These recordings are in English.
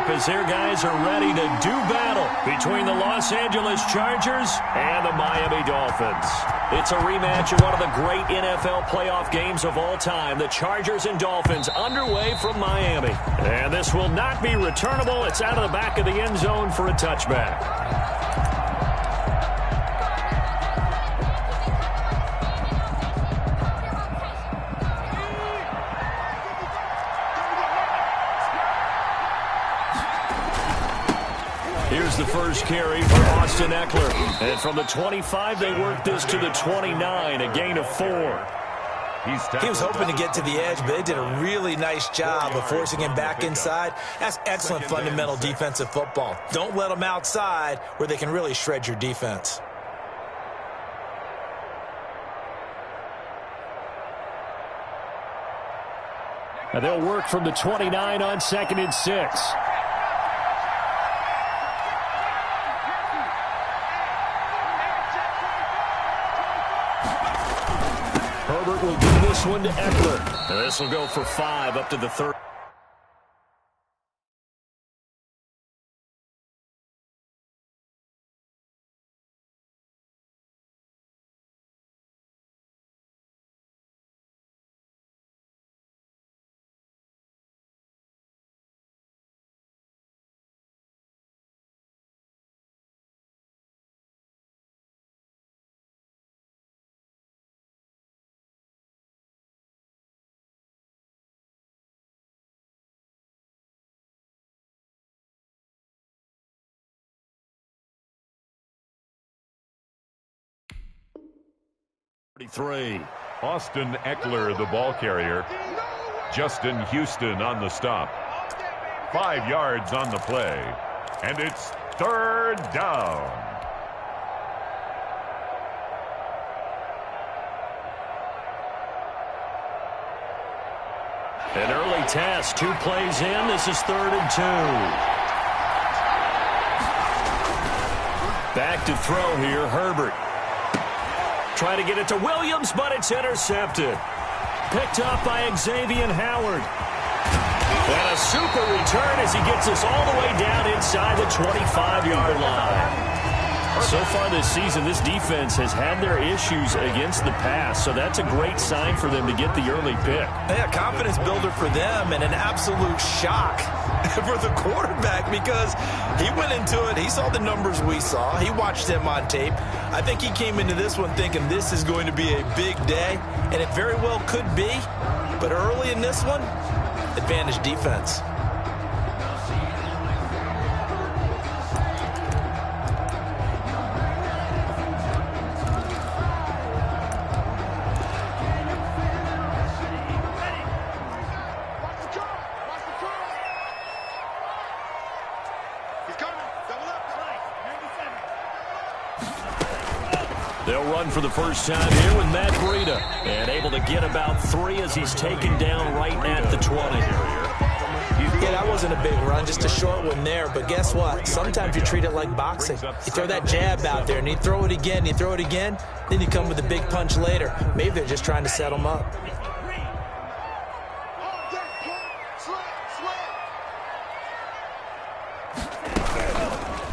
up as their guys are ready to do battle between the Los Angeles Chargers and the Miami Dolphins. It's a rematch of one of the great NFL playoff games of all time. The Chargers and Dolphins underway from Miami. And this will not be returnable. It's out of the back of the end zone for a touchback. Here's the first carry for Austin Eckler. And from the 25, they work this to the 29, a gain of 4. He was hoping to get to the edge, but they did a really nice job of forcing him back inside. That's excellent fundamental defensive football. Don't let them outside where they can really shred your defense. And they'll work from the 29 on 2nd and 6. Herbert will give this one to Eckler. And this will go for 5 up to the 30. Austin Eckler, the ball carrier. Justin Houston on the stop. 5 yards on the play. And it's 3rd down. An early test, 2 plays in. This is 3rd and 2. Back to throw here, Herbert. Trying to get it to Williams, but it's intercepted. Picked up by Xavier Howard. And a super return as he gets us all the way down inside the 25-yard line. So far this season, this defense has had their issues against the pass, so that's a great sign for them to get the early pick. Yeah, confidence builder for them and an absolute shock for the quarterback because he went into it. He saw the numbers we saw. He watched them on tape. I think he came into this one thinking this is going to be a big day, and it very well could be. But early in this one, advantage defense. They'll run for the first time here with Matt Breida. And able to get about 3 as he's taken down right at the 20. Yeah, that wasn't a big run, just a short one there. But guess what? Sometimes you treat it like boxing. You throw that jab out there, and you throw it again, then you come with a big punch later. Maybe they're just trying to set him up.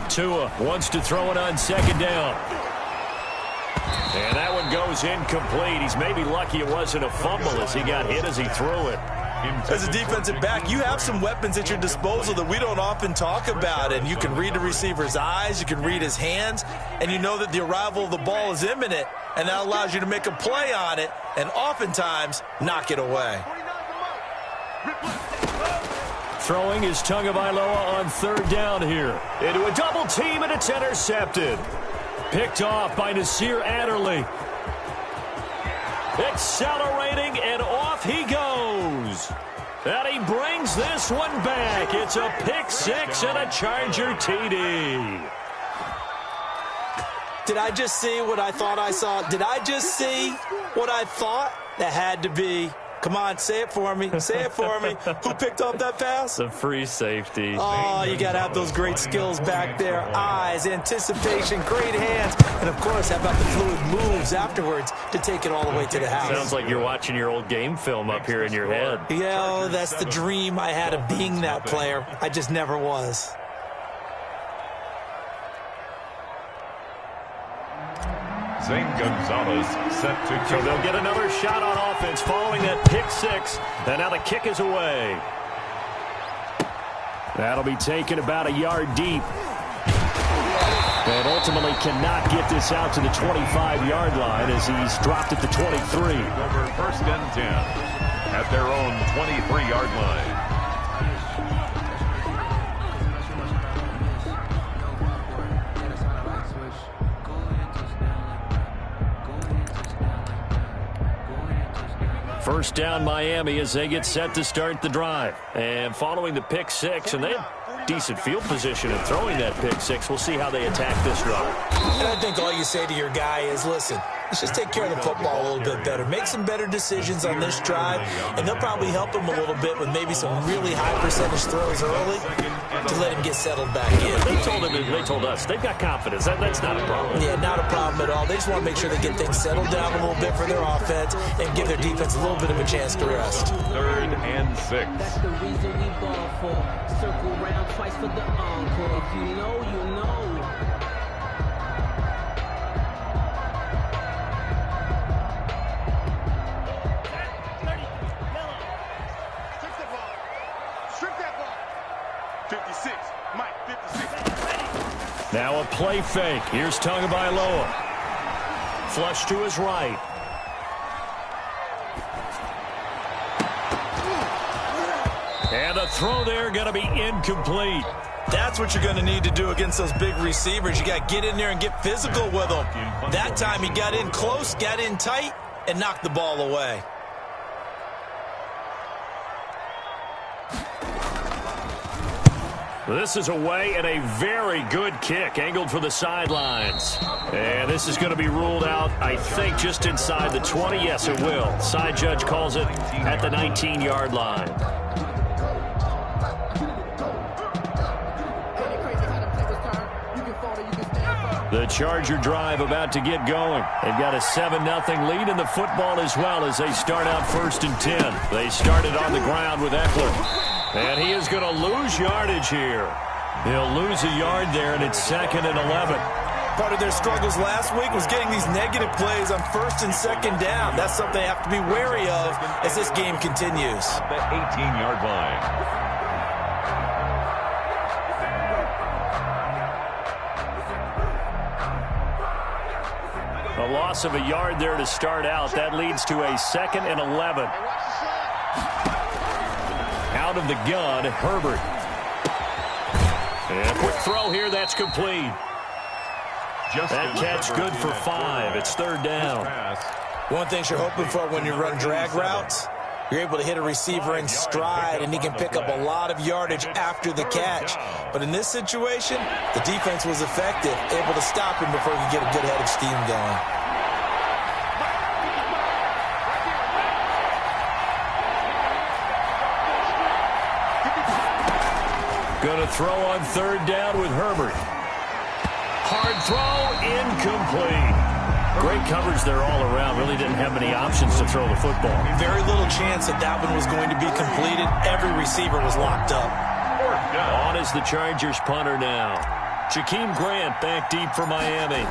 Tua wants to throw it on 2nd down. And that one goes incomplete. He's maybe lucky it wasn't a fumble as he got hit as he threw it. As a defensive back, you have some weapons at your disposal that we don't often talk about. And you can read the receiver's eyes, you can read his hands, and you know that the arrival of the ball is imminent. And that allows you to make a play on it and oftentimes knock it away. Throwing is Tagovailoa on 3rd down here. Into a double team, and it's intercepted. Picked off by Nasir Adderley. Accelerating, and off he goes. And he brings this one back. It's a pick 6 and a Charger TD. Did I just see what I thought I saw? Did I just see what I thought? That had to be Come on, say it for me. Say it for me. Who picked up that pass? The free safety. Oh, you got to have those great skills back there. Eyes, anticipation, great hands. And, of course, how about the fluid moves afterwards to take it all the way to the house? Sounds like you're watching your old game film up here in your head. Yeah, that's the dream I had of being that player. I just never was. Zane Gonzalez set to So they'll get another shot on offense following that pick six. And now the kick is away. That'll be taken about a yard deep. And ultimately cannot get this out to the 25-yard line as he's dropped at the 23. over 1st and 10 at their own 23-yard line. First down Miami as they get set to start the drive. And following the pick six, and they have decent field position in throwing that pick six. We'll see how they attack this drive. And I think all you say to your guy is, listen, let's just take care of the football a little bit better. Make some better decisions on this drive, and they'll probably help him a little bit with maybe some really high percentage throws early to let him get settled back in. They told us they've got confidence. That's not a problem. Yeah, not a problem at all. They just want to make sure they get things settled down a little bit for their offense and give their defense a little bit of a chance to rest. 3rd and 6. That's the reason we ball for. Circle round twice for the encore. If you know, you know. Now a play fake. Here's Tagovailoa. Flush to his right. And a throw there going to be incomplete. That's what you're going to need to do against those big receivers. You got to get in there and get physical with them. That time he got in close, got in tight, and knocked the ball away. This is away and a very good kick angled for the sidelines. And this is going to be ruled out, I think, just inside the 20. Yes, it will. Side judge calls it at the 19-yard line. The Charger drive about to get going. They've got a 7-0 lead in the football as well as they start out 1st and 10. They started on the ground with Eckler. And he is going to lose yardage here. He'll lose a yard there, and it's 2nd and 11. Part of their struggles last week was getting these negative plays on 1st and 2nd down. That's something they have to be wary of as this game continues. The 18-yard line. A loss of a yard there to start out. That leads to a 2nd and 11. Out of the gun, Herbert. And a quick throw here, that's complete. That catch good for 5. It's 3rd down. One thing you're hoping for when you run drag routes, you're able to hit a receiver in stride, and he can pick up a lot of yardage after the catch. But in this situation, the defense was effective, able to stop him before he could get a good head of steam going. Going to throw on 3rd down with Herbert. Hard throw, incomplete. Great coverage there all around. Really didn't have many options to throw the football. Very little chance that that one was going to be completed. Every receiver was locked up. On is the Chargers punter now. Jakeem Grant back deep for Miami.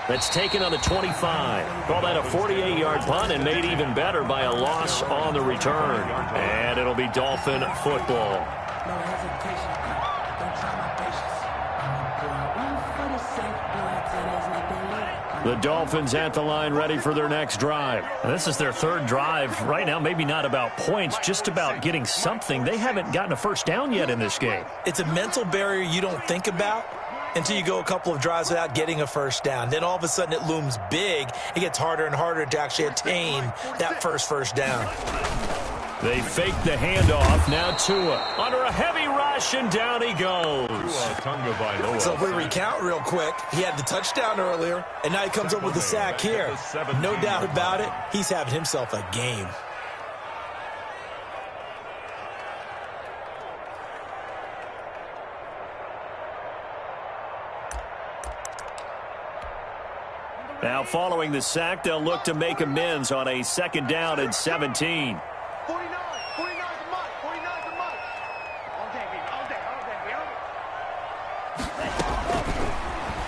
That's taken on the 25. Call that a 48-yard punt and made even better by a loss on the return. And it'll be Dolphin football. No hesitation. Don't try my patience. One for the sake, The Dolphins at the line ready for their next drive. And this is their 3rd drive right now. Maybe not about points, just about getting something. They haven't gotten a first down yet in this game. It's a mental barrier you don't think about until you go a couple of drives without getting a first down. Then all of a sudden it looms big. It gets harder and harder to actually attain that first down. They fake the handoff. Now Tua under a heavy rush, and down he goes. So if we recount real quick, he had the touchdown earlier, and now he comes up with the sack here. No doubt about it, he's having himself a game. Now following the sack, they'll look to make amends on a 2nd down and 17. 49's a month. 49's a month. All day, baby. All day.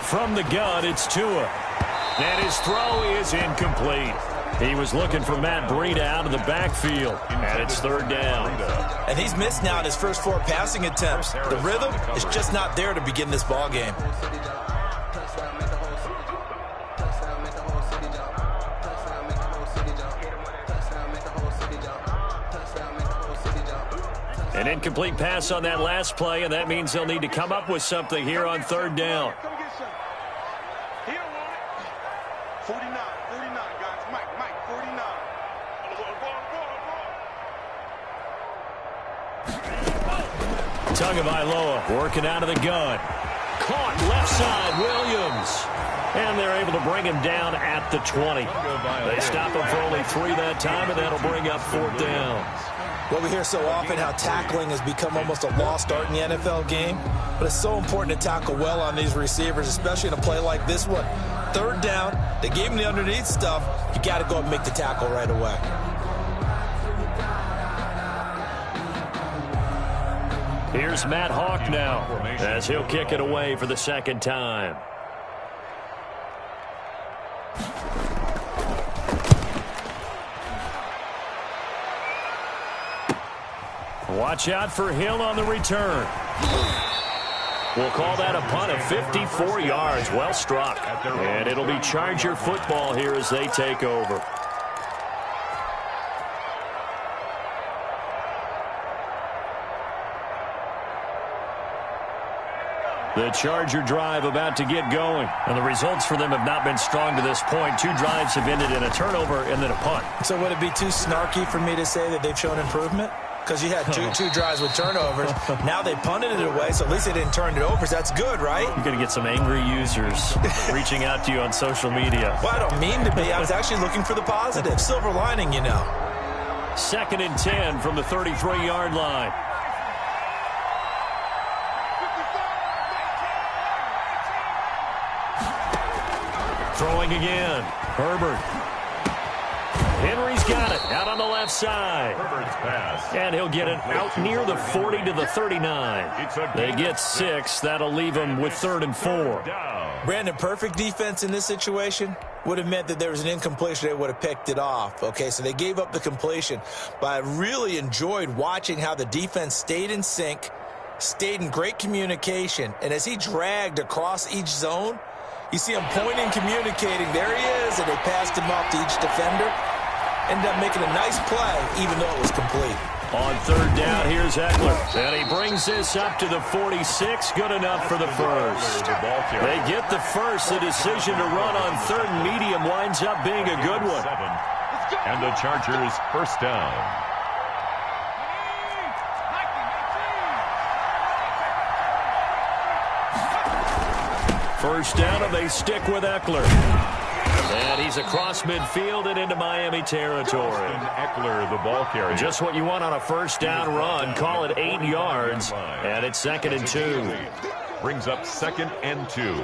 From the gun, it's Tua. And his throw is incomplete. He was looking for Matt Breida out of the backfield. And it's 3rd down. And he's missed now in his first 4 passing attempts. The rhythm is just not there to begin this ball game. An incomplete pass on that last play, and that means they'll need to come up with something here on 3rd down. Come get some. He don't want it. 49, guys. Mike, 49. Tagovailoa working out of the gun. Caught left side, Williams. And they're able to bring him down at the 20. They stop him for only 3 that time, and that'll bring up 4th down. Well, we hear so often how tackling has become almost a lost art in the NFL game, but it's so important to tackle well on these receivers, especially in a play like this one. 3rd down, they gave him the underneath stuff. You got to go and make the tackle right away. Here's Matt Hawk now as he'll kick it away for the 2nd time. Watch out for Hill on the return. We'll call that a punt of 54 yards. Well struck. And it'll be Charger football here as they take over. The Charger drive about to get going. And the results for them have not been strong to this point. 2 drives have ended in a turnover and then a punt. So would it be too snarky for me to say that they've shown improvement? Because you had two drives with turnovers. Now they punted it away, so at least they didn't turn it over. So that's good, right? You're going to get some angry users reaching out to you on social media. Well, I don't mean to be. I was actually looking for the positive. Silver lining, you know. 2nd and 10 from the 33-yard line. Throwing again. Herbert. Henry's got it. Out on the left side. Herbert's pass. And he'll get it out near the 40 to the 39. They get 6. That'll leave them with 3rd and 4. Brandon, perfect defense in this situation would have meant that there was an incompletion. They would have picked it off. Okay, so they gave up the completion. But I really enjoyed watching how the defense stayed in sync, stayed in great communication. And as he dragged across each zone, you see him pointing, communicating. There he is, and they passed him off to each defender. Ended up making a nice play, even though it was complete. On 3rd down, here's Eckler. And he brings this up to the 46. Good enough for the first. They get the first. The decision to run on 3rd and medium winds up being a good one. And the Chargers first down. First down, and they stick with Eckler. And he's across midfield and into Miami territory. Eckler, the ball carrier. Just what you want on a first down run. Call it 8 yards. And it's 2nd and 2. Brings up 2nd and 2.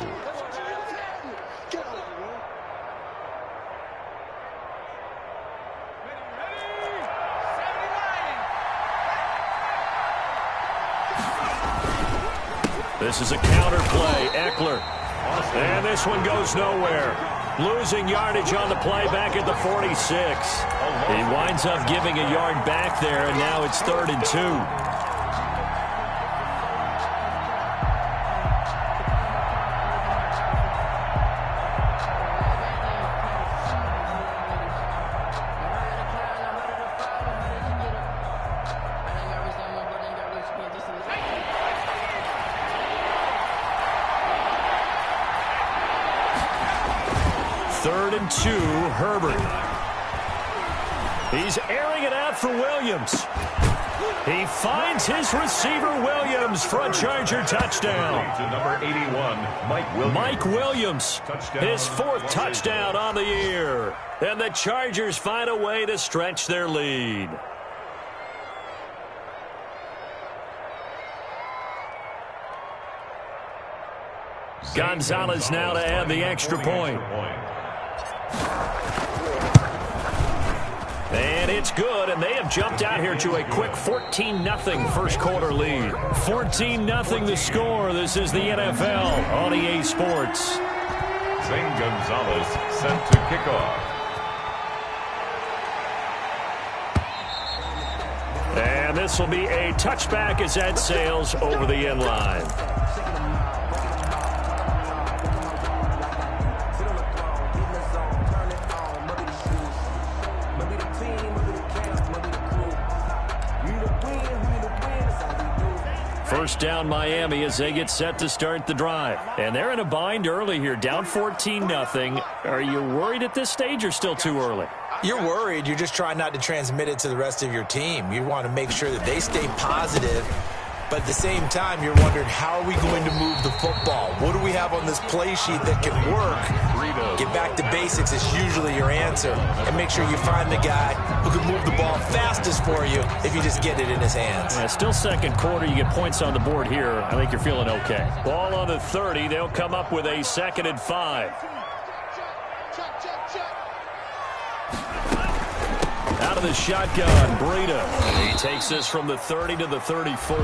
This is a counter play. Eckler. And this one goes nowhere. Losing yardage on the play back at the 46. He winds up giving a yard back there, and now it's 3rd and 2. He's airing it out for Williams. He finds his receiver Williams for a Charger touchdown. To number 81, Mike Williams. Mike Williams, his 4th touchdown on the year. And the Chargers find a way to stretch their lead. Gonzalez now to add the extra point. And it's good, and they have jumped out here to a quick 14-0 first quarter lead. 14-0 the score. This is the NFL on EA Sports. Zane Gonzalez sent to kickoff. And this will be a touchback as that sails over the end line. First down Miami as they get set to start the drive. And they're in a bind early here, down 14-0. Are you worried at this stage or still too early? You're worried. You're just trying not to transmit it to the rest of your team. You want to make sure that they stay positive. But at the same time, you're wondering, how are we going to move the football? What do we have on this play sheet that can work? Get back to basics is usually your answer. And make sure you find the guy who can move the ball fastest for you if you just get it in his hands. Yeah, still second quarter. You get points on the board here. I think you're feeling okay. Ball on the 30. They'll come up with a 2nd and 5. Out of the shotgun, Breida. He takes this from the 30 to the 34.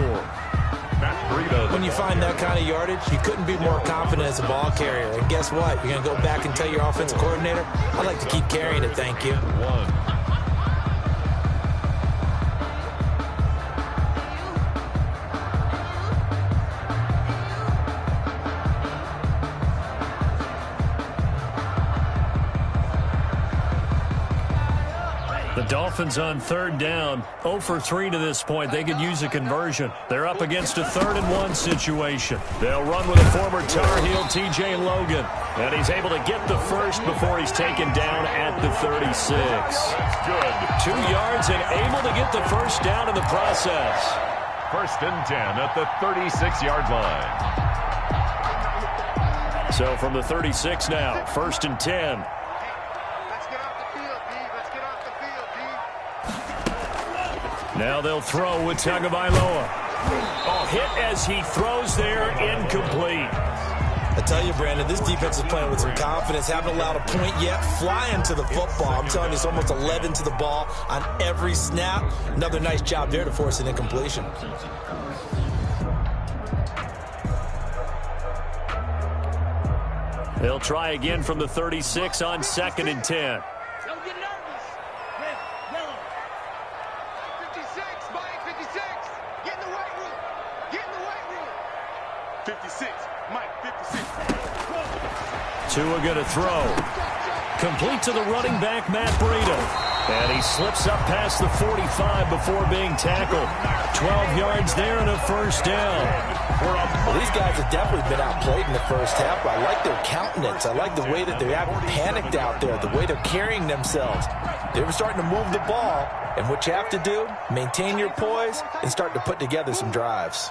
When you find that kind of yardage, you couldn't be more confident as a ball carrier. And guess what? You're going to go back and tell your offensive coordinator, I'd like to keep carrying it, thank you. The Dolphins on 3rd down, 0 for 3 to this point. They could use a conversion. They're up against a 3rd and 1 situation. They'll run with a former Tar Heel, T.J. Logan. And he's able to get the first before he's taken down at the 36. Good. 2 yards and able to get the first down in the process. 1st and 10 at the 36-yard line. So from the 36 now, 1st and 10. Now they'll throw with Tagovailoa. Oh, hit as he throws there, incomplete. I tell you, Brandon, this defense is playing with some confidence. Haven't allowed a point yet. Flying to the football. I'm telling you, it's almost 11 to the ball on every snap. Another nice job there to force an incompletion. They'll try again from the 36 on 2nd and 10. Tua going to throw. Complete to the running back, Matt Breida. And he slips up past the 45 before being tackled. 12 yards there and a first down. Well, these guys have definitely been outplayed in the first half. I like their countenance. I like the way that they haven't panicked out there, the way they're carrying themselves. They were starting to move the ball. And what you have to do, maintain your poise and start to put together some drives.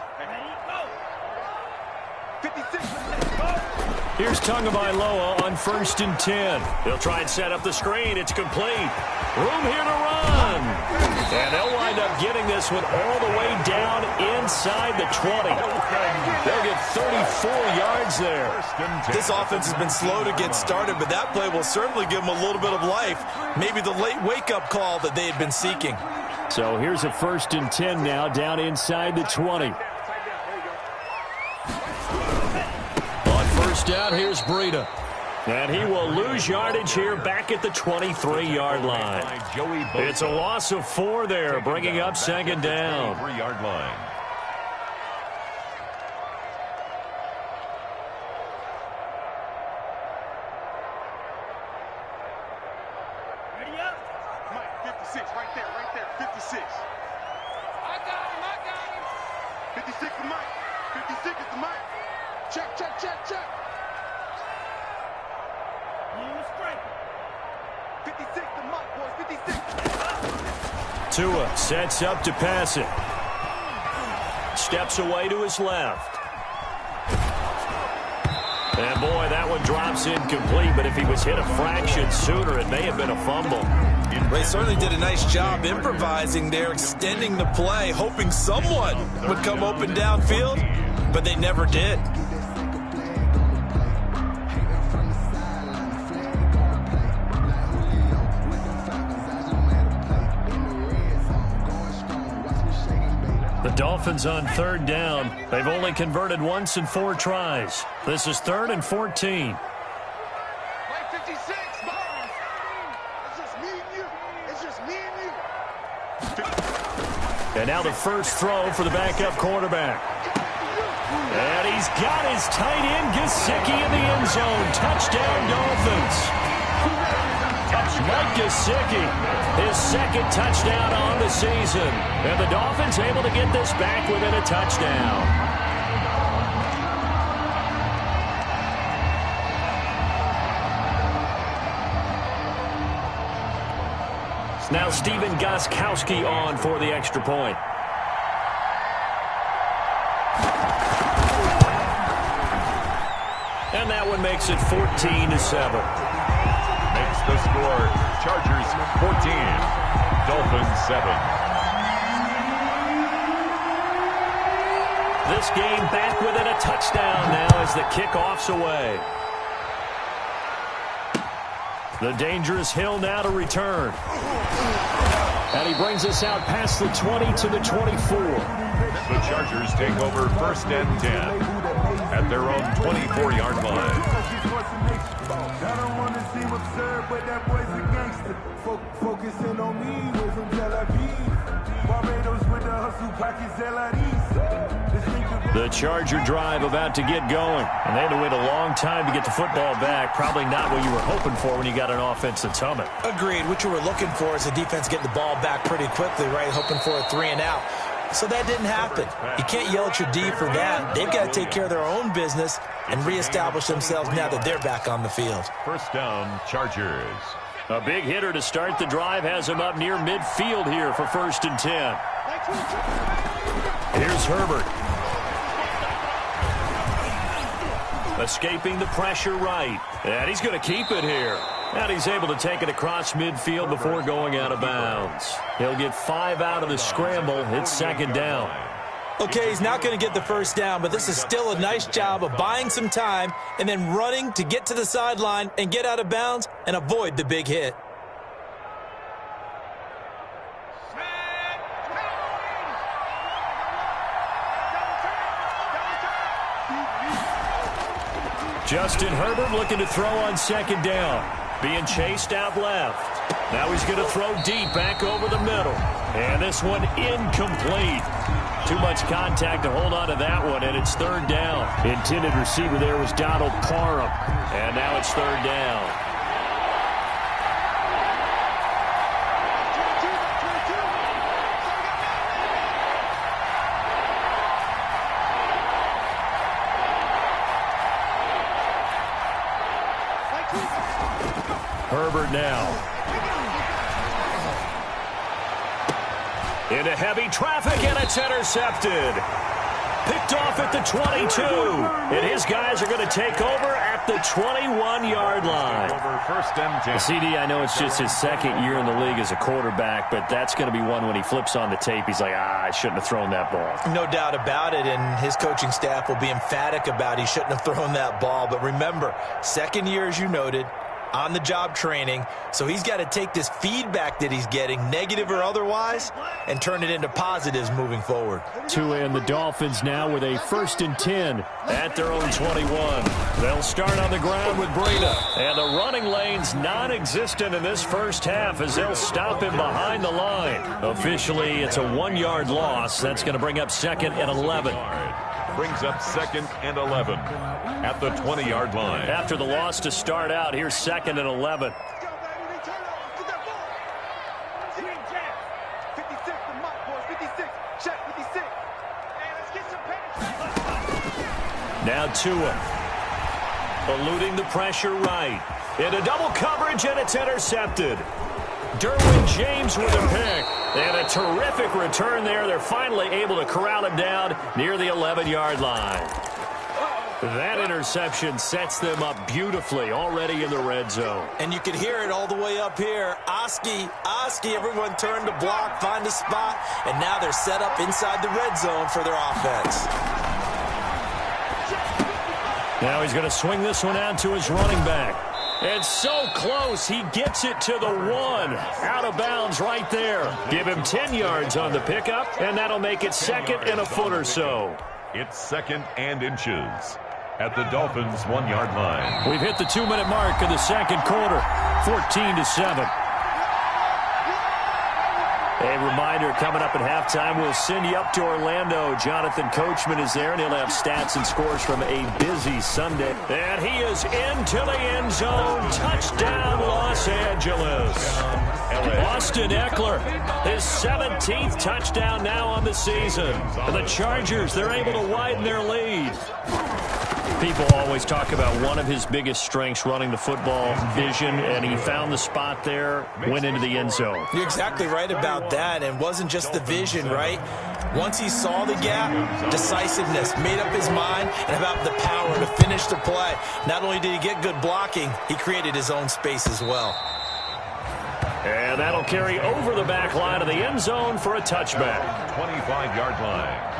Here's Tagovailoa on 1st and 10. He'll try and set up the screen. It's complete. Room here to run. And they'll wind up getting this one all the way down inside the 20. They'll get 34 yards there. This offense has been slow to get started, but that play will certainly give them a little bit of life. Maybe the late wake-up call that they had been seeking. So here's a 1st and 10 now down inside the 20. Down, here's Breida. And he will lose yardage here back at the 23-yard line. It's a loss of 4 there, bringing up 2nd down. 3-yard line. Ready up? Mike, 56, right there, 56. I got him. 56 is Mike. 56 is the Mike. Check. 56 to Mike, boys, 56. Tua sets up to pass it. Steps away to his left. And boy, that one drops incomplete, but if he was hit a fraction sooner, it may have been a fumble. They certainly did a nice job improvising there, extending the play, hoping someone would come open downfield, but they never did. The Dolphins on third down. They've only converted once in 4 tries. This is 3rd and 14. Right 56, Bones. It's just me and you. It's just me and you. And now the first throw for the backup quarterback. And he's got his tight end Gesicki in the end zone. Touchdown, Dolphins. Mike Gesicki, his 2nd touchdown on the season. And the Dolphins able to get this back within a touchdown. Now Stephen Gostkowski on for the extra point. And that one makes it 14-7. Makes the score Chargers 14, Dolphins 7. This game back within a touchdown now as the kickoff's away. The dangerous Hill now to return. And he brings us out past the 20 to the 24. The Chargers take over 1st and 10 at their own 24-yard line. I don't want to seem absurd, but that boy's a gangster. Focusing on me, we're from Tel Aviv. Barbados with the hustle pockets, The Charger drive about to get going. And they had to wait a long time to get the football back. Probably not what you were hoping for when you got an offense that's humming. Agreed. What you were looking for is the defense getting the ball back pretty quickly, right? Hoping for a 3-and-out. So that didn't happen. You can't yell at your D for that. They've got to take care of their own business and reestablish themselves now that they're back on the field. First down, Chargers. A big hitter to start the drive has him up near midfield here for 1st and 10. Here's Herbert. Escaping the pressure right. And he's going to keep it here. And he's able to take it across midfield before going out of bounds. He'll get 5 out of the scramble. It's 2nd down. Okay, he's not going to get the first down, but this is still a nice job of buying some time and then running to get to the sideline and get out of bounds and avoid the big hit. Justin Herbert looking to throw on 2nd down. Being chased out left. Now he's going to throw deep back over the middle. And this one incomplete. Too much contact to hold on to that one, and it's 3rd down. Intended receiver there was Donald Parham. And now it's 3rd down. Herbert now. Into heavy traffic, and it's intercepted. Picked off at the 22. And his guys are going to take over at the 21-yard line. Over 1st and 10. CD, I know it's just his 2nd year in the league as a quarterback, but that's going to be one when he flips on the tape. He's like, I shouldn't have thrown that ball. No doubt about it, and his coaching staff will be emphatic about he shouldn't have thrown that ball. But remember, 2nd year, as you noted, on-the-job training, so he's got to take this feedback that he's getting, negative or otherwise, and turn it into positives moving forward. Tua and the Dolphins now with a 1st and 10 at their own 21. They'll start on the ground with Breida, and the running lane's non-existent in this first half as they'll stop him behind the line. Officially, it's a 1-yard loss. That's going to bring up 2nd and 11. Brings up 2nd and 11 at the 20-yard line. After the loss to start out, here's 2nd and 11. Now Tua, eluding the pressure right. Into double coverage, and it's intercepted. Derwin James with a pick. And a terrific return there. They're finally able to corral him down near the 11-yard line. That interception sets them up beautifully already in the red zone. And you can hear it all the way up here. Oski, everyone turned to block, find a spot, and now they're set up inside the red zone for their offense. Now he's going to swing this one out to his running back. And so close, he gets it to the 1. Out of bounds right there. Give him 10 yards on the pickup, and that'll make it second and a foot or so. It's second and inches at the Dolphins' 1-yard line. We've hit the 2-minute mark of the second quarter, 14-7. A reminder, coming up at halftime, we'll send you up to Orlando. Jonathan Coachman is there, and he'll have stats and scores from a busy Sunday. And he is into the end zone. Touchdown, Los Angeles. Austin Eckler, his 17th touchdown now on the season. And the Chargers, they're able to widen their lead. People always talk about one of his biggest strengths, running the football, vision, and he found the spot there, went into the end zone. You're exactly right about that, and it wasn't just the vision, right? Once he saw the gap, decisiveness, made up his mind, and about the power to finish the play. Not only did he get good blocking, he created his own space as well. And that'll carry over the back line of the end zone for a touchback. 25-yard line.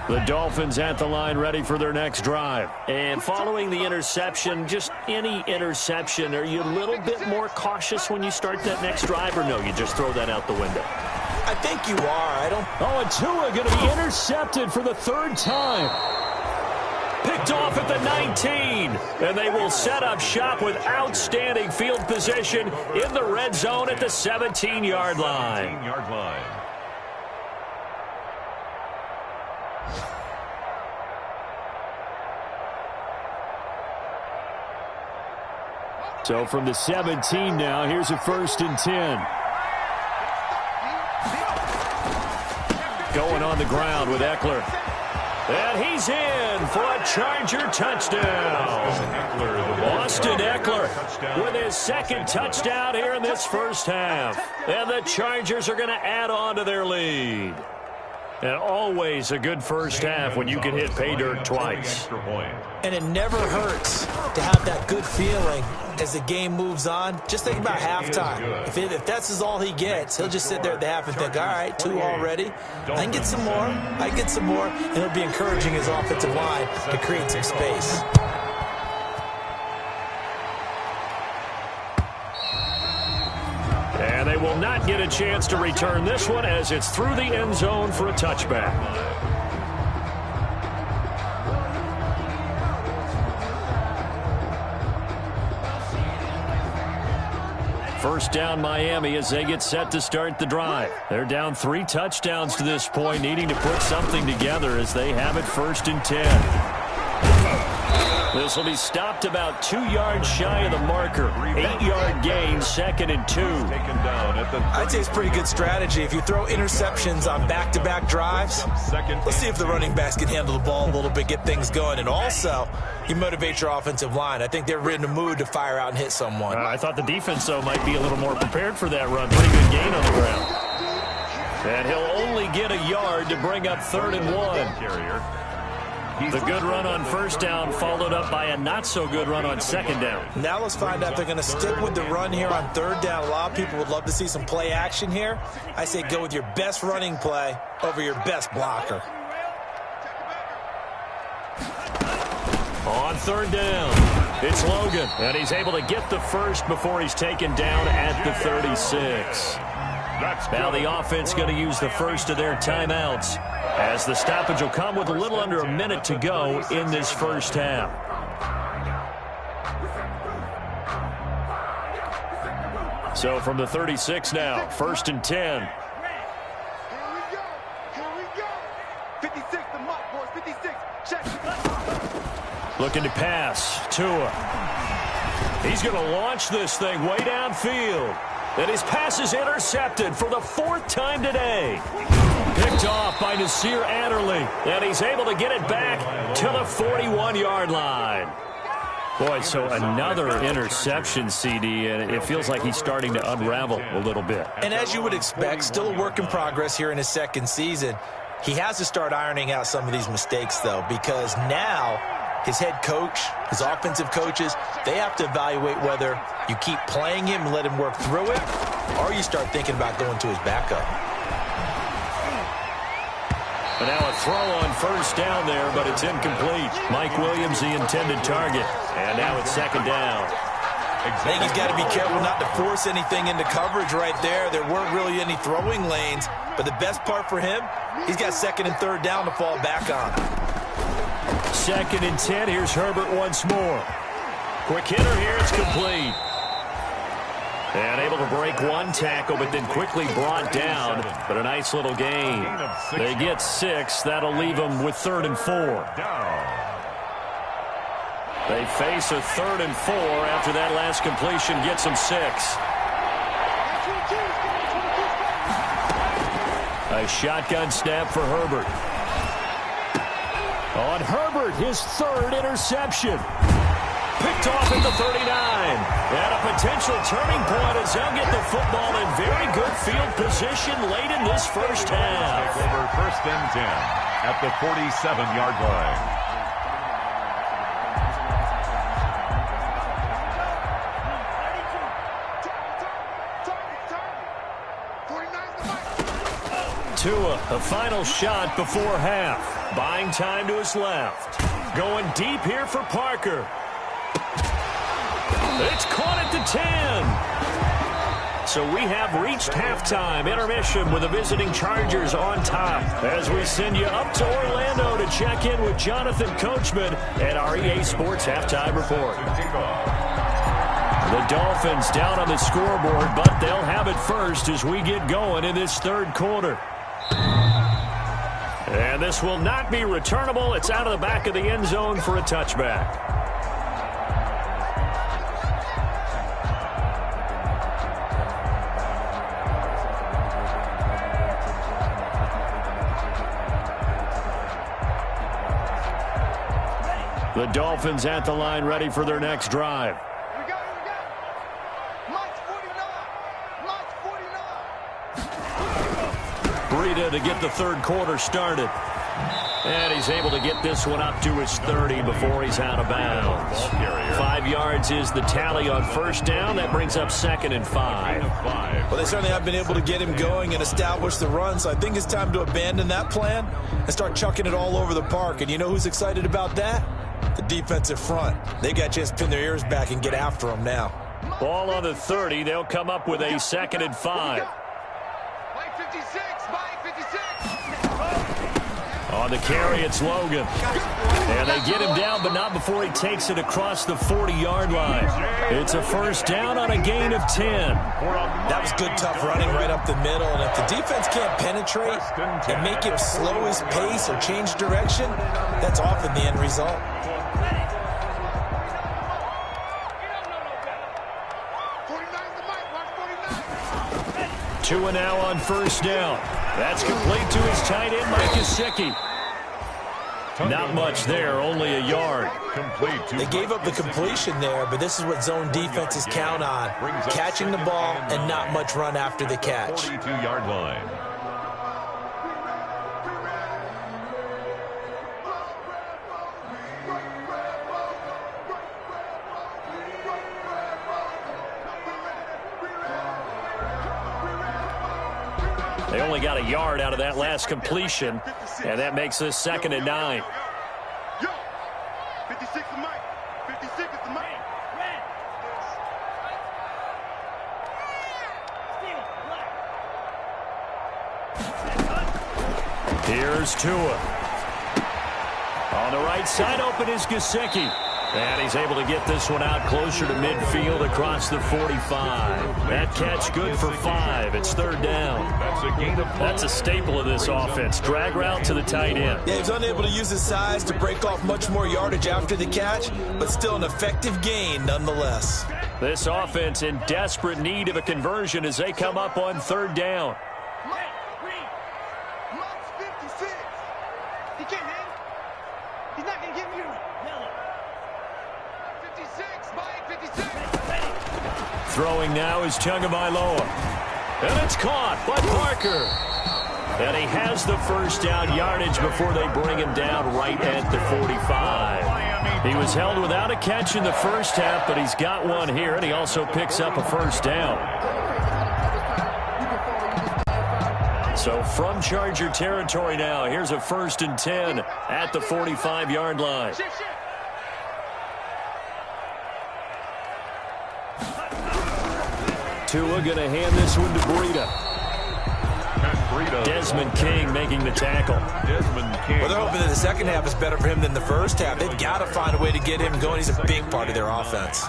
The Dolphins at the line, ready for their next drive. And following the interception, just any interception, are you a little bit more cautious when you start that next drive, or no, you just throw that out the window? I think you are. Oh, and Tua going to be intercepted for the third time. Picked off at the 19. And they will set up shop with outstanding field position in the red zone at the 17-yard line. 17-yard line. So from the 17 now, here's a 1st and 10. Going on the ground with Eckler. And he's in for a Charger touchdown. Austin Eckler with his second touchdown here in this first half. And the Chargers are going to add on to their lead. And always a good first half when you can hit pay dirt twice. And it never hurts to have that good feeling as the game moves on. Just think about halftime. If that's all he gets, he'll just sit there at the half and think, all right, 2 already. I can get some more. And he'll be encouraging his offensive line to create some space. And they will not get a chance to return this one as it's through the end zone for a touchback. First down Miami as they get set to start the drive. They're down 3 touchdowns to this point, needing to put something together as they have it 1st and 10. This will be stopped about 2 yards shy of the marker. 8-yard gain, 2nd and 2. I'd say it's pretty good strategy. If you throw interceptions on back-to-back drives, let's see if the running backs can handle the ball a little bit, get things going. And also, you motivate your offensive line. I think they're in a mood to fire out and hit someone. I thought the defense, though, might be a little more prepared for that run. Pretty good gain on the ground. And he'll only get a yard to bring up 3rd and 1. The good run on first down followed up by a not-so-good run on second down. Now let's find out if they're going to stick with the run here on 3rd down. A lot of people would love to see some play action here. I say go with your best running play over your best blocker. On 3rd down, it's Logan, and he's able to get the first before he's taken down at the 36. Now the offense going to use the first of their timeouts, as the stoppage will come with a little under a minute to go in this first half. So from the 36 now, 1st and 10. Here we go. 56, the mark, boys. 56. Check. Looking to pass. Tua. He's going to launch this thing way downfield. And his pass is intercepted for the 4th time today. Picked off by Nasir Adderley. And he's able to get it back to the 41-yard line. Boy, so another interception, CD, and it feels like he's starting to unravel a little bit. And as you would expect, still a work in progress here in his 2nd season. He has to start ironing out some of these mistakes, though, because now his head coach, his offensive coaches, they have to evaluate whether you keep playing him and let him work through it, or you start thinking about going to his backup. And now a throw on 1st down there, but it's incomplete. Mike Williams, the intended target. And now it's 2nd down. I think he's got to be careful not to force anything into coverage right there. There weren't really any throwing lanes. But the best part for him, he's got 2nd and 3rd down to fall back on. 2nd and 10. Here's Herbert once more. Quick hitter here. It's complete. And able to break one tackle, but then quickly brought down. But a nice little gain. They get 6. That'll leave them with 3rd and 4. They face a 3rd and 4 after that last completion gets them 6. A shotgun snap for Herbert. On Herbert, his 3rd interception. Picked off at the 39. And a potential turning point as they'll get the football in very good field position late in this first half. Take over 1st and 10 at the 47-yard line. Tua, a final shot before half. Buying time to his left. Going deep here for Parker. It's caught at the 10. So we have reached halftime. Intermission with the visiting Chargers on top. As we send you up to Orlando to check in with Jonathan Coachman at our EA Sports Halftime Report. The Dolphins down on the scoreboard, but they'll have it first as we get going in this 3rd quarter. And this will not be returnable. It's out of the back of the end zone for a touchback. The Dolphins at the line ready for their next drive. Breida to get the 3rd quarter started. And he's able to get this one up to his 30 before he's out of bounds. 5 yards is the tally on 1st down. That brings up 2nd and 5. Well, they certainly have been able to get him going and establish the run, so I think it's time to abandon that plan and start chucking it all over the park. And you know who's excited about that? The defensive front. They got to just pin their ears back and get after him now. Ball on the 30. They'll come up with a 2nd and 5. On the carry, it's Logan. And they get him down, but not before he takes it across the 40-yard line. It's a 1st down on a gain of 10. That was good, tough running right up the middle. And if the defense can't penetrate and make him slow his pace or change direction, that's often the end result. Tua now on 1st down. That's complete to his tight end, Mike Gesicki. Not much there, only a yard. They gave up the completion there, but this is what zone defenses count on. Catching the ball and not much run after the catch. 42-yard line. They only got a yard out of that last completion, and that makes this 2nd and 9. 56 is Mike. 56 is the Mike. Here's Tua. On the right side, open is Gesicki. And he's able to get this one out closer to midfield across the 45. That catch good for 5. It's third down. That's a staple of this offense. Drag route to the tight end. Yeah, he's unable to use his size to break off much more yardage after the catch, but still an effective gain nonetheless. This offense in desperate need of a conversion as they come up on third down. Mike's 56. He can't hit. He's not going to give you. 56. Mike, 56. Throwing now is Tagovailoa. And it's caught by Parker. And he has the first down yardage before they bring him down right at the 45. He was held without a catch in the first half, but he's got one here, and he also picks up a first down. So from Charger territory now, here's a 1st and 10 at the 45-yard line. Tua going to hand this one to Breida. Desmond King making the tackle. Well, they're hoping that the second half is better for him than the first half. They've got to find a way to get him going. He's a big part of their offense.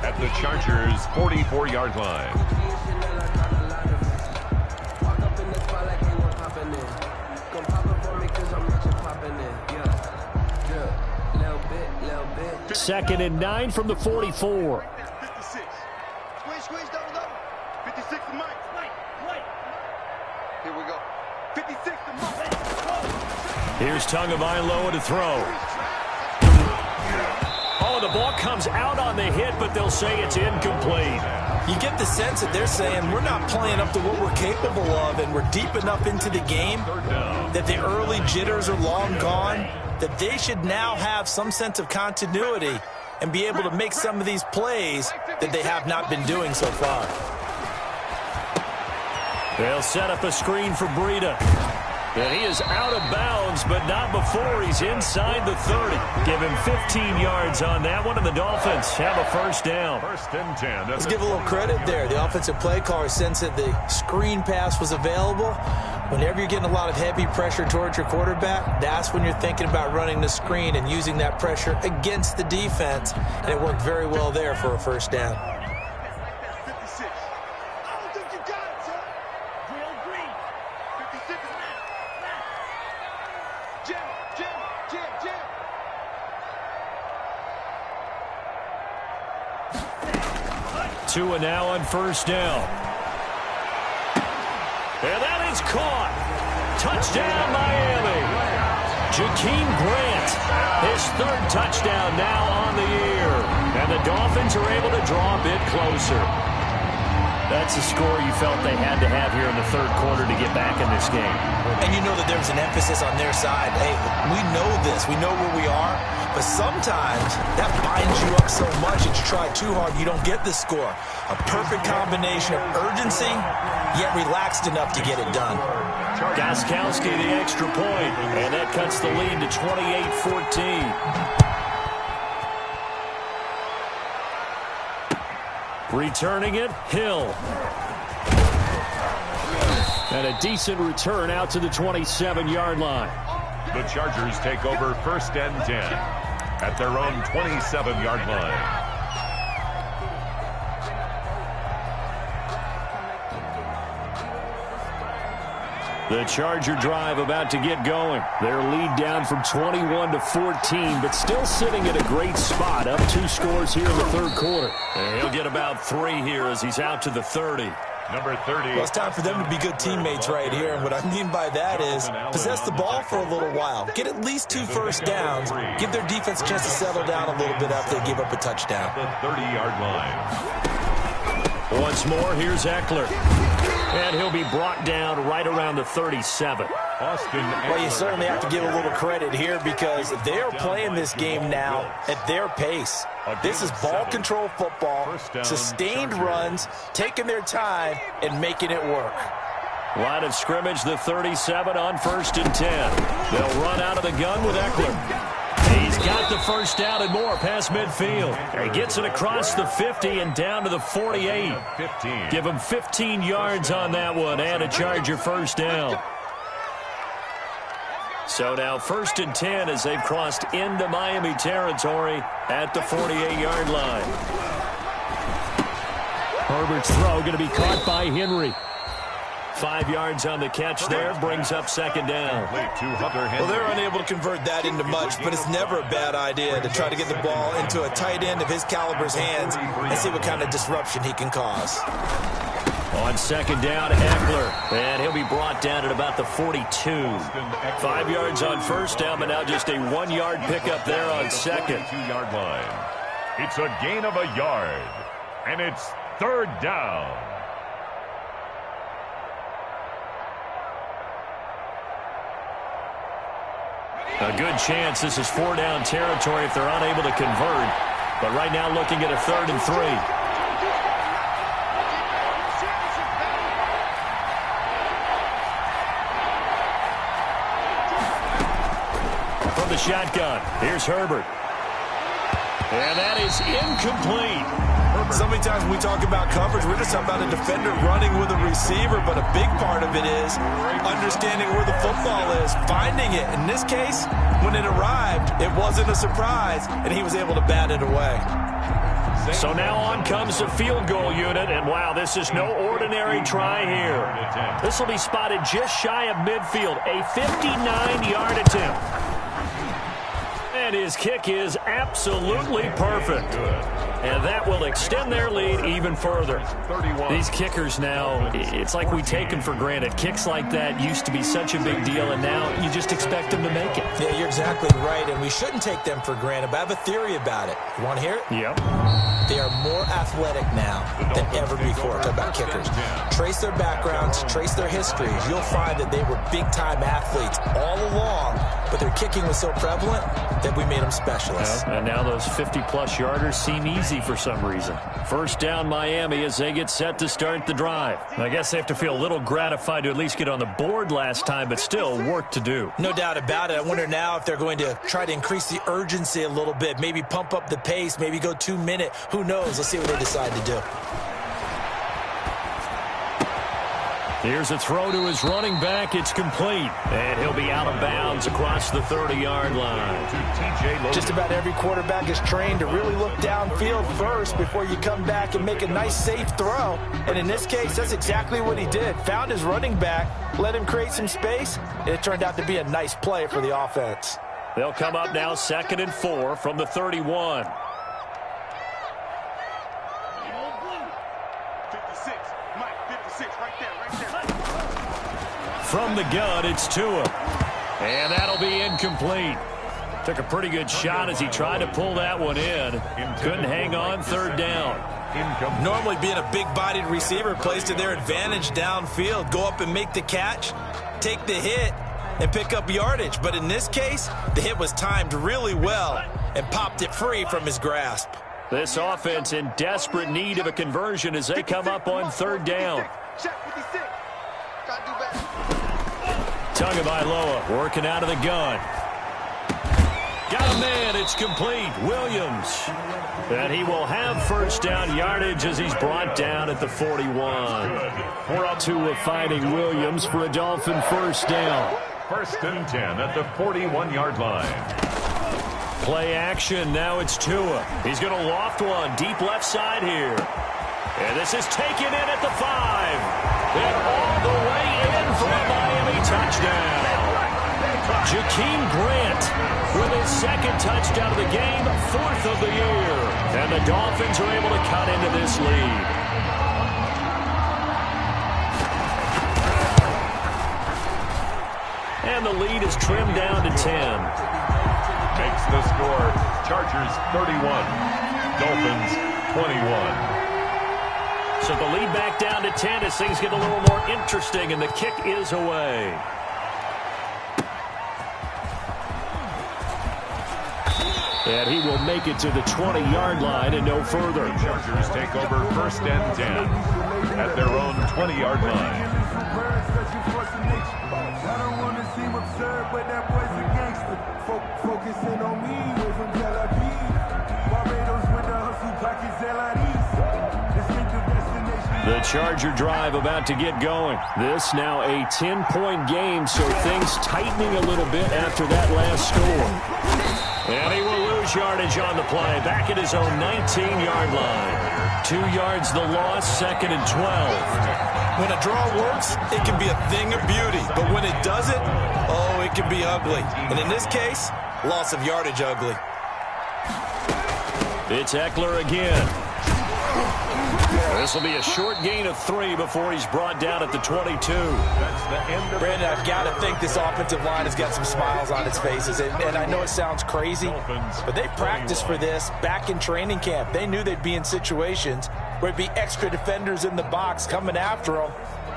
At the Chargers' 44-yard line. Second and 9 from the 44. 56. Squeeze, double, double. 56 to Mike. Here we go. 56 to Mike. Here's Tagovailoa to throw. Oh, the ball comes out on the hit, but they'll say it's incomplete. You get the sense that they're saying we're not playing up to what we're capable of, and we're deep enough into the game that the early jitters are long gone, that they should now have some sense of continuity and be able to make some of these plays that they have not been doing so far. They'll set up a screen for Breida. And he is out of bounds, but not before he's inside the 30. Give him 15 yards on that one, and the Dolphins have a first down. 1st and 10. Let's give a little credit there. The offensive play caller sensed that the screen pass was available. Whenever you're getting a lot of heavy pressure towards your quarterback, that's when you're thinking about running the screen and using that pressure against the defense. And it worked very well there for a first down. 56. I don't think you got it, son. Drill green. 56 is now. Jim. Tua now on first down. And that is caught. Touchdown, Miami. Jakeem Grant, his 3rd touchdown now on the year. And the Dolphins are able to draw a bit closer. That's a score you felt they had to have here in the 3rd quarter to get back in this game. And you know that there's an emphasis on their side. Hey, we know this. We know where we are. But sometimes that binds you up so much that you try too hard, you don't get the score. A perfect combination of urgency, yet relaxed enough to get it done. Gostkowski the extra point, and that cuts the lead to 28-14. Returning it, Hill. And a decent return out to the 27-yard line. The Chargers take over 1st and 10 at their own 27-yard line. The Charger drive about to get going. Their lead down from 21 to 14, but still sitting at a great spot. Up 2 scores here in the 3rd quarter. And he'll get about 3 here as he's out to the 30. Number 30. Well, it's time for them to be good teammates right here. And what I mean by that is possess the ball for a little while. Get at least 2 first downs. Give their defense a chance to settle down a little bit after they give up a touchdown. The 30-yard line. Once more, here's Eckler. And he'll be brought down right around the 37. Well, you certainly have to give a little credit here because they are playing this game now at their pace. This is ball control football, sustained runs, taking their time, and making it work. Line of scrimmage, the 37 on 1st and 10. They'll run out of the gun with Eckler. He's got the first down and more past midfield. He gets it across the 50 and down to the 48. Give him 15 yards on that one and a Charger first down. So now 1st and 10 as they've crossed into Miami territory at the 48-yard line. Herbert's throw going to be caught by Henry. 5 yards on the catch there, brings up 2nd down. Well, they're unable to convert that into much, but it's never a bad idea to try to get the ball into a tight end of his caliber's hands and see what kind of disruption he can cause. On 2nd down, Eckler, and he'll be brought down at about the 42. 5 yards on 1st down, but now just a 1-yard pickup there on 2nd. 2-yard line. It's a gain of a yard, and it's 3rd down. A good chance this is 4-down territory if they're unable to convert. But right now looking at a 3rd and 3. From the shotgun, here's Herbert. And that is incomplete. So many times when we talk about coverage, we're just talking about a defender running with a receiver, but a big part of it is understanding where the football is, finding it. In this case, when it arrived, it wasn't a surprise, and he was able to bat it away. So now on comes the field goal unit, and wow, this is no ordinary try here. This will be spotted just shy of midfield, a 59-yard attempt. And his kick is absolutely perfect. And that will extend their lead even further. These kickers now, it's like we take them for granted. Kicks like that used to be such a big deal, and now you just expect them to make it. Yeah, you're exactly right, and we shouldn't take them for granted, but I have a theory about it. You want to hear it? Yep. They are more athletic now than ever before. Talk about kickers. Trace their backgrounds, trace their histories. You'll find that they were big-time athletes all along, but their kicking was so prevalent that we made them specialists. And now those 50-plus yarders seem easy for some reason. 1st down Miami as they get set to start the drive. I guess they have to feel a little gratified to at least get on the board last time, but still work to do. No doubt about it. I wonder now if they're going to try to increase the urgency a little bit, maybe pump up the pace, maybe go 2-minute. Who knows? Let's see what they decide to do. Here's a throw to his running back. It's complete. And he'll be out of bounds across the 30-yard line. Just about every quarterback is trained to really look downfield first before you come back and make a nice, safe throw. And in this case, that's exactly what he did. Found his running back, let him create some space, and it turned out to be a nice play for the offense. They'll come up now 2nd and 4 from the 31. 56, Mike, 56, right there. From the gun, it's Tua. And that'll be incomplete. Took a pretty good shot as he tried to pull that one in. Couldn't hang on 3rd down. Normally being a big-bodied receiver plays to their advantage downfield. Go up and make the catch, take the hit, and pick up yardage. But in this case, the hit was timed really well and popped it free from his grasp. This offense in desperate need of a conversion as they come up on 3rd down. Tagovailoa working out of the gun. Got a man. It's complete. Williams. And he will have 1st down yardage as he's brought down at the 41. Tua fighting Williams for a Dolphin 1st down. 1st and 10 at the 41-yard line. Play action. Now it's Tua. He's going to loft one deep left side here. And this is taken in at the 5. And all the way in for a Miami touchdown. Jakeem Grant with his 2nd touchdown of the game, 4th of the year. And the Dolphins are able to cut into this lead. And the lead is trimmed down to 10. Makes the score Chargers 31, Dolphins 21. So the lead back down to 10 as things get a little more interesting, and the kick is away. And he will make it to the 20-yard line and no further. Chargers take over 1st and 10 at their own 20-yard line. I don't want to seem absurd, but that boy's a gangster. Focusing on me, way from Tel Aviv. Barbados with the hustle, pockets LIDs. Distinctive destination. The Charger drive about to get going. This now a 10-point game, so things tightening a little bit after that last score. And he will lose yardage on the play, back at his own 19-yard line. 2 yards the loss, 2nd and 12. When a draw works, it can be a thing of beauty. But when it doesn't, oh, it can be ugly. And in this case, loss of yardage ugly. It's Eckler again. This will be a short gain of 3 before he's brought down at the 22. That's the end of Brandon, I've got to think this offensive line has got some smiles on its faces. And I know it sounds crazy, but they practiced for this back in training camp. They knew they'd be in situations where it'd be extra defenders in the box coming after them,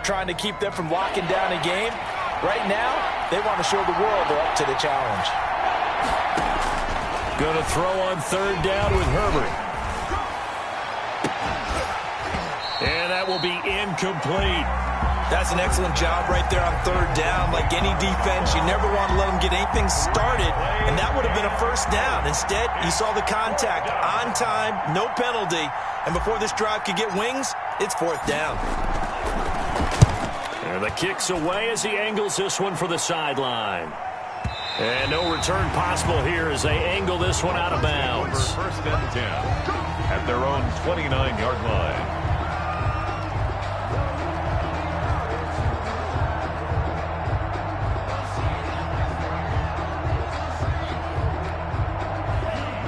trying to keep them from locking down a game. Right now, they want to show the world they're up to the challenge. Going to throw on 3rd down with Herbert. And that will be incomplete. That's an excellent job right there on 3rd down. Like any defense, you never want to let them get anything started, and that would have been a 1st down. Instead, you saw the contact on time, no penalty, and before this drive could get wings, it's 4th down. And the kick's away as he angles this one for the sideline. And no return possible here as they angle this one out of bounds. 1st and 10 at their own 29-yard line.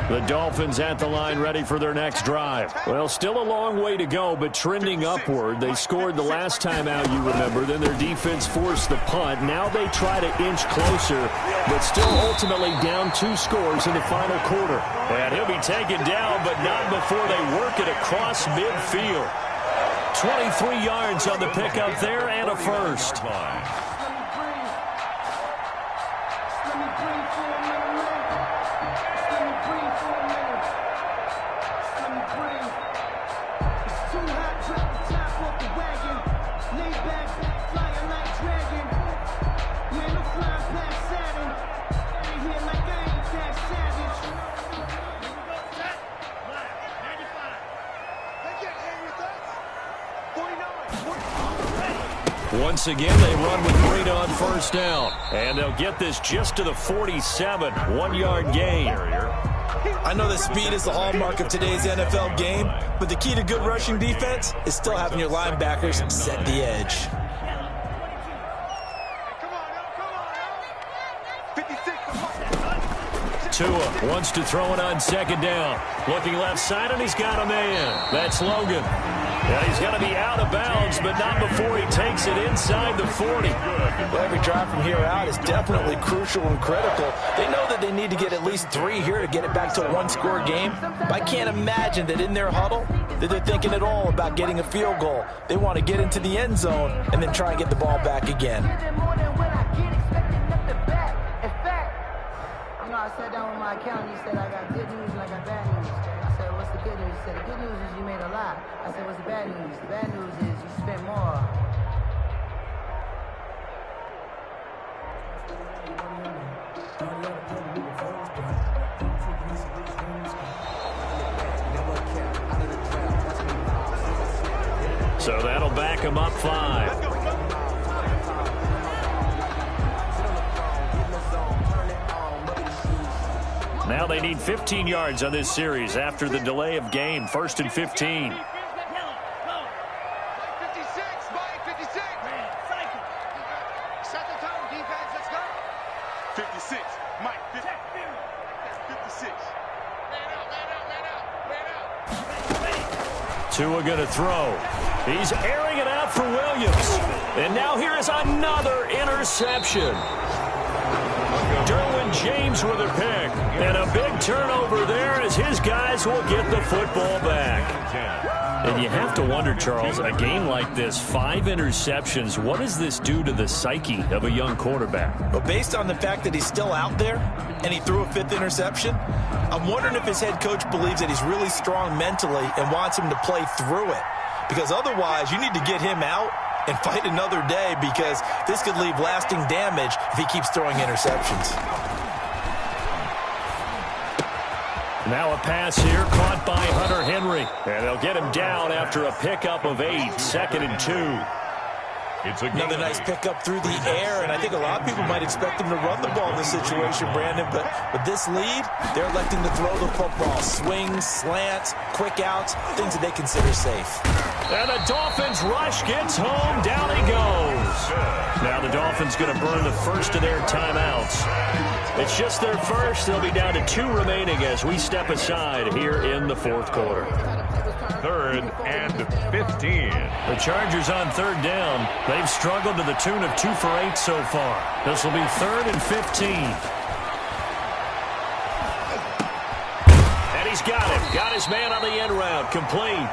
The Dolphins at the line ready for their next drive. Well, still a long way to go, but trending upward. They scored the last time out, you remember. Then their defense forced the punt. Now they try to inch closer, but still ultimately down 2 scores in the final quarter. And he'll be taken down, but not before they work it across midfield. 23 yards on the pickup there and a 1st. Once again, they run with Breida on 1st down. And they'll get this just to the 47. 1-yard gain. I know that speed is the hallmark of today's NFL game, but the key to good rushing defense is still having your linebackers set the edge. Tua wants to throw it on 2nd down. Looking left side, and he's got a man. That's Logan. Yeah, he's got to be out of bounds, but not before he takes it inside the 40. Well, every drive from here out is definitely crucial and critical. They know that they need to get at least 3 here to get it back to a 1-score game. But I can't imagine that in their huddle that they're thinking at all about getting a field goal. They want to get into the end zone and then try and get the ball back again. I sat down with my accountant. He said, I got good news and I got bad news. I said, what's the good news? He said, the good news is you made a lot. I said, what's the bad news? The bad news is you spent more. So that'll back him up 5. Now they need 15 yards on this series after the delay of game. 1st and 15. 56, Mike, 56. Set the tone, defense, let's go. 56, Mike, 56. Man out. Tua going to throw. He's airing it out for Williams. And now here is another interception. Derwin James with a pick. And a big turnover there as his guys will get the football back. And you have to wonder, Charles, a game like this, 5 interceptions, what does this do to the psyche of a young quarterback? Well, based on the fact that he's still out there and he threw a 5th interception, I'm wondering if his head coach believes that he's really strong mentally and wants him to play through it. Because otherwise, you need to get him out and fight another day, because this could leave lasting damage if he keeps throwing interceptions. Now a pass here caught by Hunter Henry. And they'll get him down after a pickup of 8, 2nd and 2. It's another nice pickup through the air, and I think a lot of people might expect him to run the ball in this situation, Brandon, but with this lead, they're electing to throw the football. Swings, slants, quick outs, things that they consider safe. And the Dolphins rush gets home. Down he goes. Now the Dolphins going to burn the first of their timeouts. It's just their first. They'll be down to 2 remaining as we step aside here in the 4th quarter. 3rd and 15. The Chargers on 3rd down. They've struggled to the tune of 2 for 8 so far. This will be 3rd and 15. And he's got him. Got his man on the end route. Complete.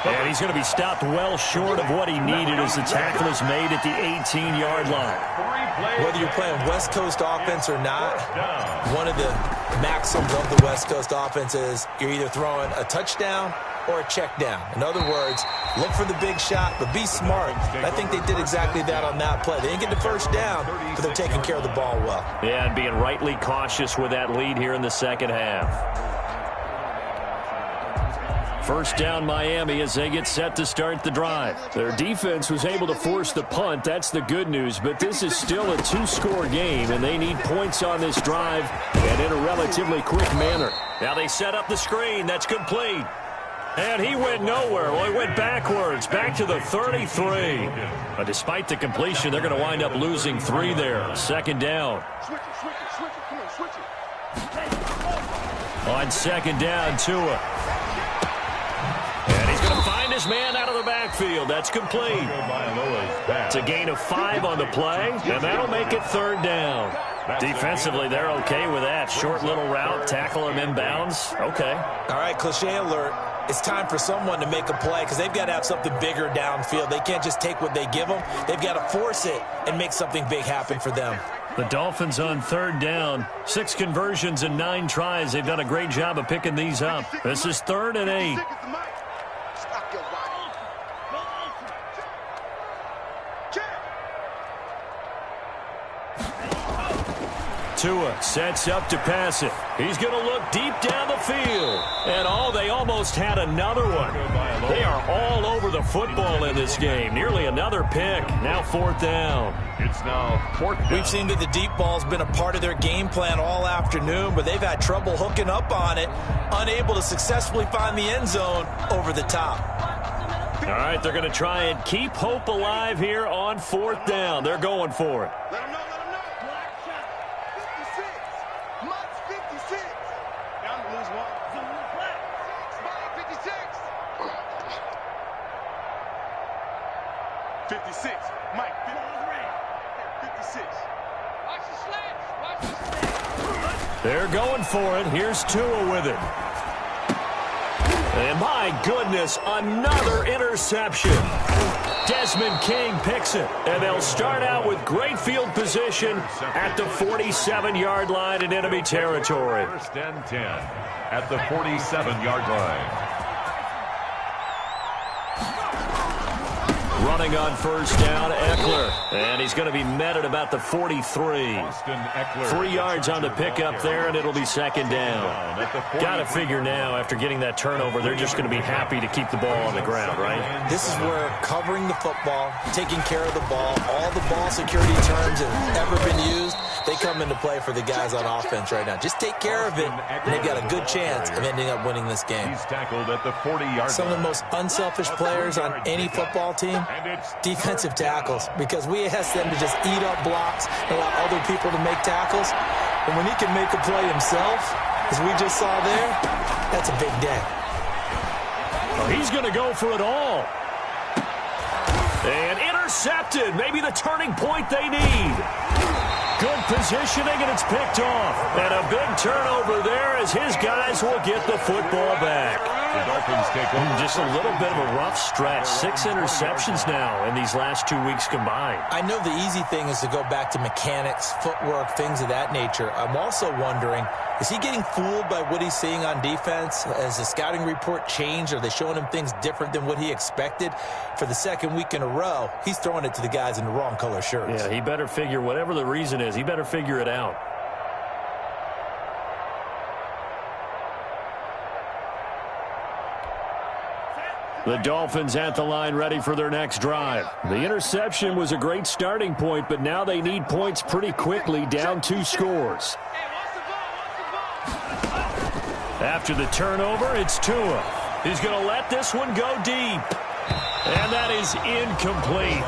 And he's going to be stopped well short of what he needed as the tackle is made at the 18-yard line. Whether you're playing West Coast offense or not, one of the maxims of the West Coast offense is you're either throwing a touchdown or a check down. In other words, look for the big shot, but be smart. And I think they did exactly that on that play. They didn't get the first down, but they're taking care of the ball well. Yeah, and being rightly cautious with that lead here in the second half. First down Miami as they get set to start the drive. Their defense was able to force the punt. That's the good news. But this is still a 2-score game, and they need points on this drive and in a relatively quick manner. Now they set up the screen. That's complete. And he went nowhere. Well, he went backwards, back to the 33. But despite the completion, they're going to wind up losing 3 there. 2nd down. Switch it. Come on, switch it. On 2nd down, Tua. And he's going to find his man out of the backfield. That's complete. It's a gain of 5 on the play, and that'll make it 3rd down. Defensively, they're okay with that. Short little route, tackle him inbounds. Okay. All right, cliche alert. It's time for someone to make a play because they've got to have something bigger downfield. They can't just take what they give them. They've got to force it and make something big happen for them. The Dolphins on 3rd down. 6 conversions and 9 tries. They've done a great job of picking these up. This is 3rd and 8. Tua sets up to pass it. He's going to look deep down the field. And they almost had another one. They are all over the football in this game. Nearly another pick. Now 4th down. It's now 4th down. We've seen that the deep ball's been a part of their game plan all afternoon, but they've had trouble hooking up on it, unable to successfully find the end zone over the top. All right, they're going to try and keep hope alive here on 4th down. They're going for it. Let him know. 56. Mike's 56. Now I'm going to lose 1. 56. 56. Mike, 56. Watch the slants. They're going for it. Here's Tua with it. And my goodness, another interception. Desmond King picks it. And they'll start out with great field position at the 47-yard line in enemy territory. 1st and 10 at the 47-yard line. Running on 1st down, Eckler. And he's going to be met at about the 43. 3 yards on the pickup there, and it'll be 2nd down. Got to figure now, after getting that turnover, they're just going to be happy to keep the ball on the ground, right? This is where covering the football, taking care of the ball, all the ball security terms that have ever been used, they come into play for the guys on offense right now. Just take care of it, and they've got a good chance of ending up winning this game. He's tackled at the 40-yard line. Some of the most unselfish players on any football team, defensive tackles, because we ask them to just eat up blocks and allow other people to make tackles. And when he can make a play himself, as we just saw there, that's a big day. Well, he's going to go for it all. And intercepted. Maybe the turning point they need. Good positioning, and it's picked off. And a big turnover there as his guys will get the football back. The Dolphins take over. Just a little bit of a rough stretch. 6 interceptions now in these last 2 weeks combined. I know the easy thing is to go back to mechanics, footwork, things of that nature. I'm also wondering, is he getting fooled by what he's seeing on defense? Has the scouting report changed? Are they showing him things different than what he expected? For the 2nd week in a row, he's throwing it to the guys in the wrong color shirts. Yeah, he better figure, whatever the reason is, he better figure it out. The Dolphins at the line ready for their next drive. The interception was a great starting point, but now they need points pretty quickly, down 2 scores. After the turnover, it's Tua. He's going to let this one go deep. And that is incomplete.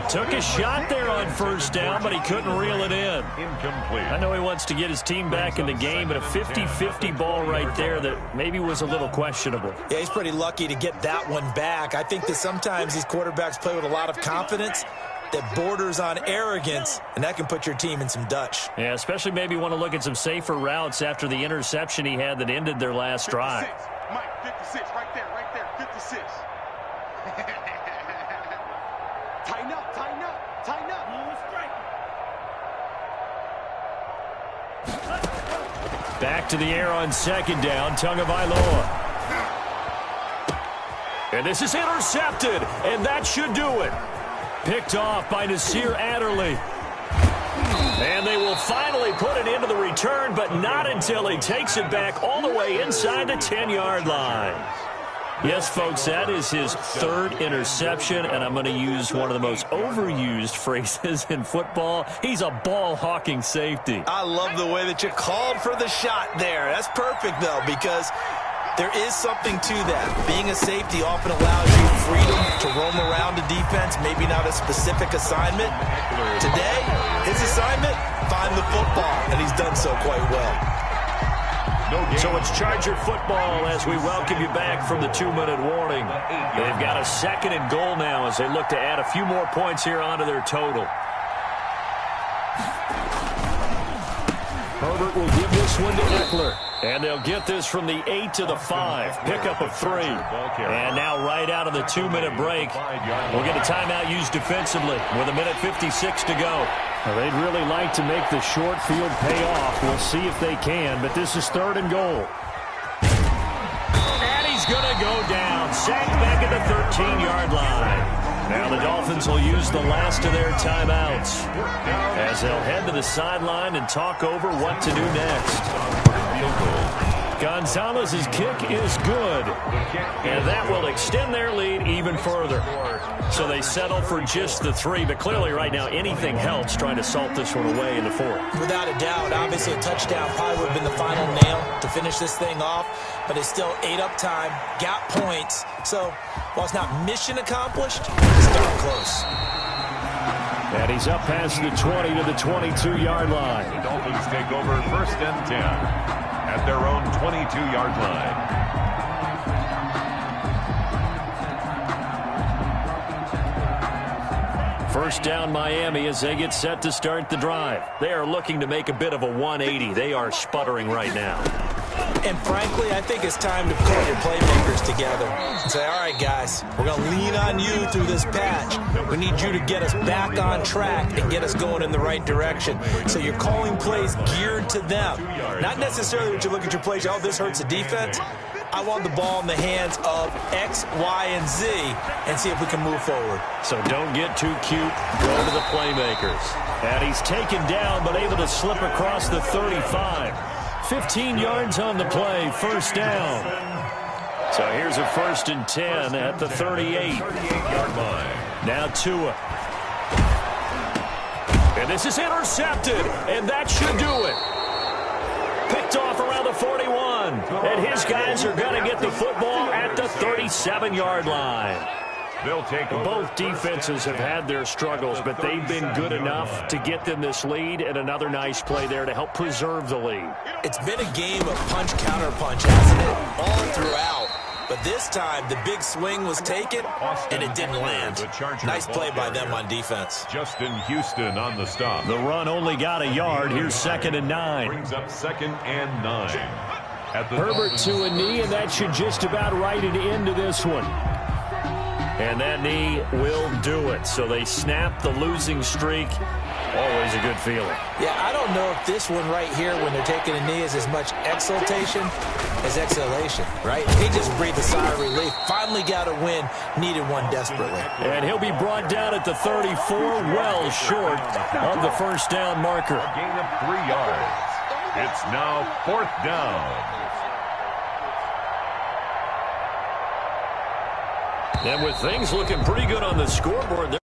Took a shot there on first down, but he couldn't reel it in. Incomplete. I know he wants to get his team back in the game, but a 50-50 ball right there that maybe was a little questionable. Yeah, he's pretty lucky to get that one back. I think that sometimes these quarterbacks play with a lot of confidence that borders on arrogance, and that can put your team in some Dutch. Yeah, especially maybe want to look at some safer routes after the interception he had that ended their last drive. 56. Mike, 56, right there, 56. Tighten up, tighten up, tighten up. Back to the air on second down, Tagovailoa. And this is intercepted, and that should do it. Picked off by Nasir Adderley. And they will finally put it into the return, but not until he takes it back all the way inside the 10-yard line. Yes, folks, that is his 3rd interception, and I'm going to use one of the most overused phrases in football. He's a ball-hawking safety. I love the way that you called for the shot there. That's perfect, though, because there is something to that. Being a safety often allows you freedom to roam around the defense, maybe not a specific assignment. Today, his assignment, find the football, and he's done so quite well. So it's Charger football as we welcome you back from the 2-minute warning. They've got a 2nd and goal now as they look to add a few more points here onto their total. Herbert will give this one to Eckler. And they'll get this from the 8 to the 5. Pickup of 3. And now right out of the 2-minute break, we'll get a timeout used defensively with 1:56 to go. Well, they'd really like to make the short field pay off. We'll see if they can, but this is 3rd and goal. And he's going to go down. Sacked back at the 13-yard line. Now the Dolphins will use the last of their timeouts as they'll head to the sideline and talk over what to do next. Gonzalez's kick is good, and that will extend their lead even further. So they settle for just the 3, but clearly right now anything helps trying to salt this one away in the 4th. Without a doubt, obviously a touchdown probably would have been the final nail to finish this thing off, but it's still ate up time, got points. So while it's not mission accomplished, it's darn close. And he's up past the 20 to the 22-yard line. The Dolphins take over 1st and 10 at their own 22-yard line. First down Miami as they get set to start the drive. They are looking to make a bit of a 180. They are sputtering right now. And frankly, I think it's time to pull your playmakers together and say, all right, guys, we're going to lean on you through this patch. We need you to get us back on track and get us going in the right direction. So you're calling plays geared to them. Not necessarily when you look at your plays, oh, this hurts the defense. I want the ball in the hands of X, Y, and Z and see if we can move forward. So don't get too cute. Go to the playmakers. And he's taken down but able to slip across the 35. 15 yards on the play, 1st down. So here's a 1st and 10 at the 38-yard line. Now Tua. And this is intercepted, and that should do it. Picked off around the 41, and his guys are going to get the football at the 37-yard line. They'll take both defenses have had their struggles, but they've been good enough to get them this lead, and another nice play there to help preserve the lead. It's been a game of punch-counter-punch, hasn't it? All throughout. But this time, the big swing was taken, and it didn't land. Nice play by them on defense. Justin Houston on the stop. The run only got a yard. Here's 2nd and 9. Brings up 2nd and 9. Herbert to a knee, and that should just about write an end to this one. And that knee will do it. So they snap the losing streak. Always a good feeling. Yeah, I don't know if this one right here, when they're taking a knee, is as much exultation as exhalation, right? He just breathed a sigh of relief. Finally got a win. Needed one desperately. And he'll be brought down at the 34, well short of the 1st down marker. A gain of 3 yards. It's now 4th down. And with things looking pretty good on the scoreboard,